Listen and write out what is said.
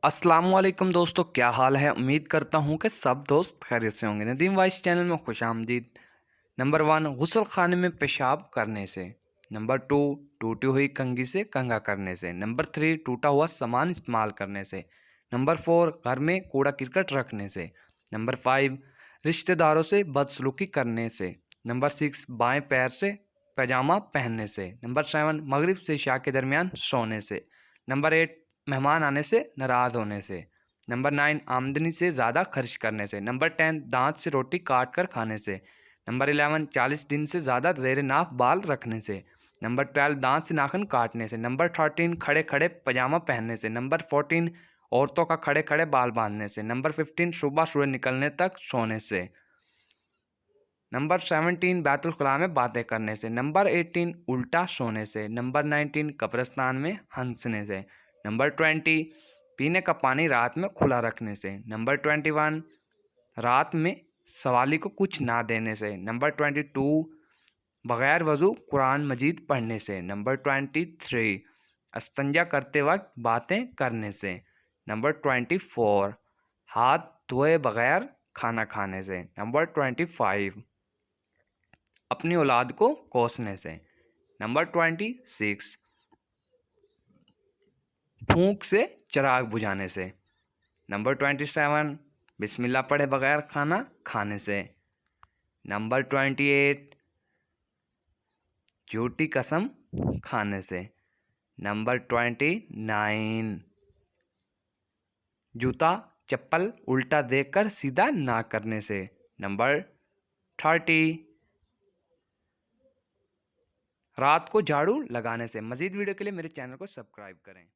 अस्सलामुअलैकुम दोस्तों, क्या हाल है। उम्मीद करता हूँ कि सब दोस्त खैरियत से होंगे। नदीम वाइस चैनल में खुशामदीद। नंबर 1, गुस्ल खाने में पेशाब करने से। नंबर 2, टूटी हुई कंघी से कंघा करने से। नंबर 3, टूटा हुआ सामान इस्तेमाल करने से। नंबर 4, घर में कूड़ा करकट रखने से। नंबर 5, रिश्तेदारों से बदसलूकी करने से। नंबर 6, बाएं पैर से पैजामा पहनने से। नंबर 7, मगरिब से इशा के दरमियान सोने से। नंबर 8, मेहमान आने से नाराज़ होने से। नंबर 9, आमदनी से ज़्यादा खर्च करने से। नंबर 10, दांत से रोटी काट कर खाने से। नंबर 11, 40 दिन से ज़्यादा ज़ेरे नाफ बाल रखने से। नंबर 12, दांत से नाखून काटने से। नंबर 13, खड़े खड़े पजामा पहनने से। नंबर 14, औरतों का खड़े खड़े बाल बांधने से। नंबर 15, सुबह सूरज निकलने तक सोने से। नंबर 17, बैतुल खुला में बातें करने से। नंबर 18, उल्टा सोने से। नंबर 19, कब्रिस्तान में हंसने से। नंबर 20, पीने का पानी रात में खुला रखने से। नंबर 21, रात में सवाली को कुछ ना देने से। नंबर 22, बग़ैर वज़ू कुरान मजीद पढ़ने से। नंबर 23, अस्तंजा करते वक्त बातें करने से। नंबर 24, हाथ धोए बग़ैर खाना खाने से। नंबर 25, अपनी औलाद को कोसने से। नंबर 26, फूंक से चिराग बुझाने से। नंबर 27, बिस्मिल्लाह पढ़े बगैर खाना खाने से। नंबर 28, झूठी कसम खाने से। नंबर 29, जूता चप्पल उल्टा देखकर सीधा ना करने से। नंबर 30, रात को झाड़ू लगाने से। मज़ीद वीडियो के लिए मेरे चैनल को सब्सक्राइब करें।